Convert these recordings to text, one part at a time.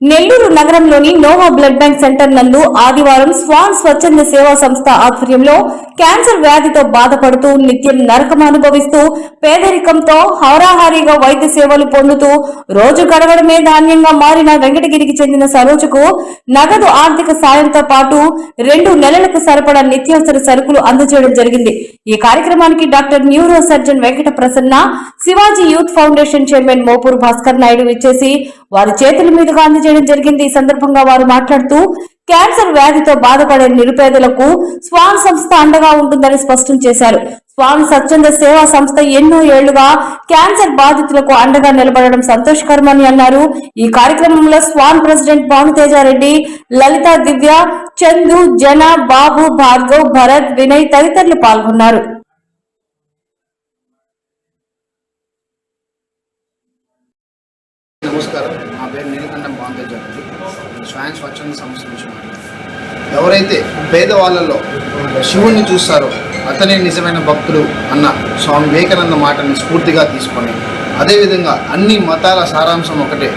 నెల్లూరు నగరంలోని Noah blood bank centre నందు ఆదివారం స్వాన్ స్వచ్ఛంద సేవా సంస్థ ఆధ్వర్యంలో క్యాన్సర్ వ్యాధితో బాధపడుతూ నిత్యం నరకం అనుభవిస్తూ పేదరికంతో హోరాహారీగా వైద్య సేవలు పొందుతూ రోజు గడవడమే ధాన్యంగా మారిన వెంకటగిరికి చెందిన సరోజకు నగదు ఆర్థిక సాయంతో పాటు 2 నెలలకు సరిపడా నిత్యావసర సరుకులు అందజేయడం జరిగింది. ఈ కార్యక్రమానికి doctor neuro surgeon Venkata Prasanna, Shivaji youth foundation chairman Mopuru Bhaskar Naidu ఇచ్చేసి వారి చేతుల మీదుగా అందజేయడం జరిగింది. ఈ సందర్భంగా వారు మాట్లాడుతూ క్యాన్సర్ వ్యాధితో బాధపడే నిరుపేదలకు స్వాన్ సంస్థ అండగా ఉంటుందని స్పష్టం చేశారు. స్వాన్ స్వచ్ఛంద సేవా సంస్థ ఎన్నో ఏళ్లుగా క్యాన్సర్ బాధితులకు అండగా నిలబడడం సంతోషకరమని అన్నారు. ఈ కార్యక్రమంలో స్వాన్ ప్రెసిడెంట్ భానుతేజారెడ్డి, లలిత, దివ్య, చందు, జన, బాబు, భార్గవ్, భరత్, వినయ్ తదితరులు పాల్గొన్నారు. నమస్కారం, నా పేరు నీలకంఠం భానుతేజారెడ్డి. స్వాన్ స్వచ్ఛంద సంస్థ నుంచి ఎవరైతే పేదవాళ్ళలో శివుణ్ణి చూస్తారో అతనే నిజమైన భక్తుడు అన్న స్వామి వివేకానంద మాటని స్ఫూర్తిగా తీసుకొని, అదేవిధంగా అన్ని మతాల సారాంశం ఒకటే,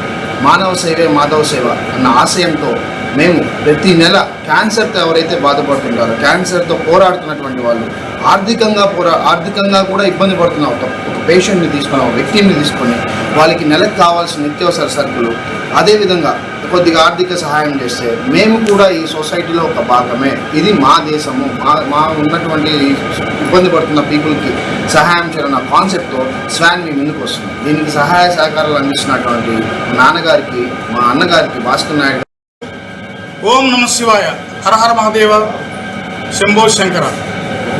మానవ సేవే మాధవ సేవ అన్న ఆశయంతో మేము ప్రతి నెల క్యాన్సర్తో ఎవరైతే బాధపడుతుంటారో, క్యాన్సర్తో పోరాడుతున్నటువంటి వాళ్ళు, ఆర్థికంగా కూడా ఇబ్బంది పడుతున్న ఒక పేషెంట్ని తీసుకొని, ఒక వ్యక్తిని తీసుకొని వాళ్ళకి నెలకు కావాల్సిన నిత్యావసర సరుకులు, అదేవిధంగా కొద్దిగా ఆర్థిక సహాయం చేస్తే మేము కూడా ఈ సొసైటీలో ఒక భాగమే, ఇది మా దేశము, మా ఉన్నటువంటి ఇబ్బంది పడుతున్న పీపుల్కి సహాయం చేయాలన్న కాన్సెప్ట్తో స్వాన్ మీ ముందుకు వస్తుంది. దీనికి సహాయ సహకారాలు అందిస్తున్నటువంటి నాన్నగారికి, మా అన్నగారికి, భాస్కర్ నాయుడు. ఓం నమ శివాయ, హర హర మహాదేవ, శంభో శంకర.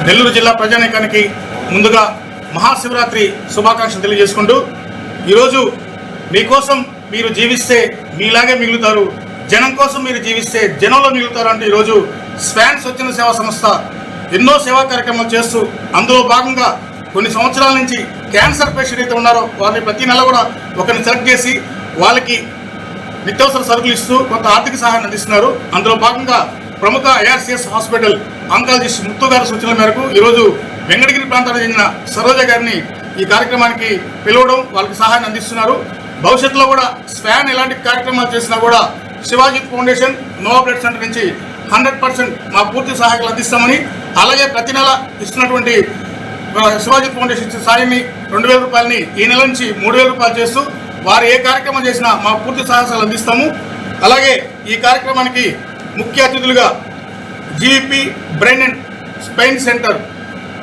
నెల్లూరు జిల్లా ప్రజానీకానికి ముందుగా మహాశివరాత్రి శుభాకాంక్షలు తెలియజేసుకుంటూ, ఈరోజు మీకోసం మీరు జీవిస్తే మీలాగే మిగులుతారు, జనం కోసం మీరు జీవిస్తే జనంలో మిగులుతారు అంటే ఈరోజు స్వాన్ స్వచ్ఛంద సేవా సంస్థ ఎన్నో సేవా కార్యక్రమాలు చేస్తూ, అందులో భాగంగా కొన్ని సంవత్సరాల నుంచి క్యాన్సర్ పేషెంట్ అయితే ఉన్నారో వారిని ప్రతి నెల కూడా ఒకరిని సెలెక్ట్ చేసి వాళ్ళకి నిత్యావసర సరుకులు ఇస్తూ కొంత ఆర్థిక సహాయాన్ని అందిస్తున్నారు. అందులో భాగంగా ప్రముఖ ఐఆర్సీఎస్ హాస్పిటల్ ఆంకాలజిస్ట్ ముత్తు గారి సూచనల మేరకు ఈరోజు వెంకటగిరి ప్రాంతానికి చెందిన సరోజ గారిని ఈ కార్యక్రమానికి పిలవడం, వాళ్ళకి సహాయాన్ని అందిస్తున్నారు. భవిష్యత్తులో కూడా స్వాన్ ఎలాంటి కార్యక్రమాలు చేసినా కూడా Shivaji foundation, Noah blood centre నుంచి 100% మా పూర్తి సహాయాలు అందిస్తామని, అలాగే ప్రతి నెల ఇస్తున్నటువంటి శివాజీ ఫౌండేషన్ ఇచ్చిన సాయాన్ని 2000 రూపాయలని ఈ నెల నుంచి 3000 రూపాయలు చేస్తూ వారు ఏ కార్యక్రమం చేసినా మా పూర్తి సహాయాలు అందిస్తాము. అలాగే ఈ కార్యక్రమానికి ముఖ్య అతిథులుగా GVP brain and spine centre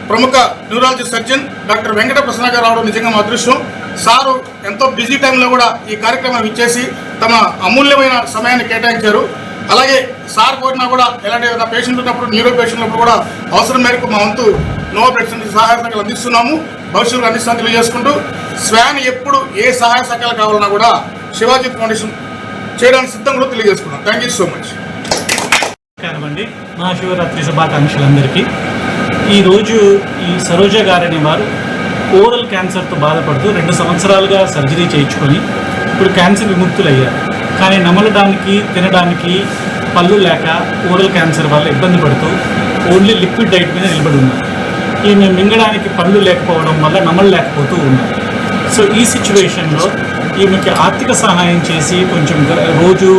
ప్రముఖ neurology surgeon doctor Venkata Prasanna గారు రావడం నిజంగా మా అదృష్టం. సారు ఎంతో బిజీ టైంలో కూడా ఈ కార్యక్రమం ఇచ్చేసి తమ అమూల్యమైన సమయాన్ని కేటాయించారు. అలాగే సార్ కోరినా కూడా ఎలాంటి ఏదైనా పేషెంట్ ఉన్నప్పుడు, న్యూరో పేషెంట్ ఉన్నప్పుడు కూడా అవసరం మేరకు మా వంతు నోవా బ్లడ్ సెంటర్ సహాయ సహకారాలు అందిస్తున్నాము, భవిష్యత్తులో అందిస్తామని తెలియజేసుకుంటూ, స్వాన్ ఎప్పుడు ఏ సహాయ సహకారాలు కావాలన్నా కూడా శివాజీ ఫౌండేషన్ చేయడానికి సిద్ధం కూడా తెలియజేసుకున్నాం. Thank you so much. అండి, మహాశివరాత్రి శుభాకాంక్షలు అందరికీ. ఈరోజు ఈ సరోజ గారనే వారు ఓరల్ క్యాన్సర్తో బాధపడుతూ 2 సంవత్సరాలుగా సర్జరీ చేయించుకొని ఇప్పుడు క్యాన్సర్ విముక్తులయ్యారు. కానీ నమలడానికి, తినడానికి పళ్ళు లేక ఓరల్ క్యాన్సర్ వల్ల ఇబ్బంది పడుతూ ఓన్లీ లిక్విడ్ డైట్ మీద నిలబడి ఉన్నారు. ఈమె మింగడానికి పళ్ళు లేకపోవడం వల్ల నమలలేకపోతూ ఉన్నారు. సో ఈ సిచ్యువేషన్లో ఈమెకి ఆర్థిక సహాయం చేసి కొంచెం రోజు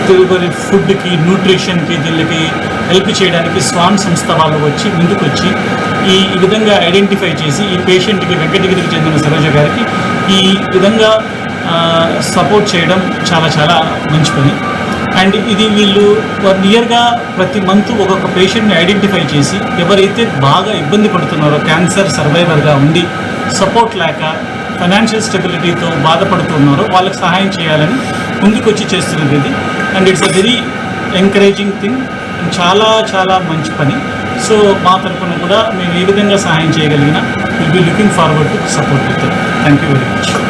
డెలివరీ ఫుడ్కి, న్యూట్రిషన్కి, దీనికి హెల్ప్ చేయడానికి స్వాన్ సంస్థ వాళ్ళు వచ్చి ముందుకు వచ్చి ఈ విధంగా ఐడెంటిఫై చేసి ఈ పేషెంట్కి, వెంకటగిరికి చెందిన సరోజ గారికి ఈ విధంగా సపోర్ట్ చేయడం చాలా చాలా మంచి పని. అండ్ ఇది వీళ్ళు నియర్గా ప్రతి మంత్ ఒక్కొక్క పేషెంట్ని ఐడెంటిఫై చేసి ఎవరైతే బాగా ఇబ్బంది పడుతున్నారో, క్యాన్సర్ సర్వైవర్గా ఉండి సపోర్ట్ లేక ఫైనాన్షియల్ స్టెబిలిటీతో బాధపడుతున్నారో వాళ్ళకి సహాయం చేయాలని ముందుకు వచ్చి చేస్తున్నది ఇది. And it's a very encouraging thing, చాలా చాలా మంచి పని. సో మా తరఫున కూడా మేము ఏ విధంగా సహాయం చేయగలిగినా will be looking forward to support with. Thank you very much.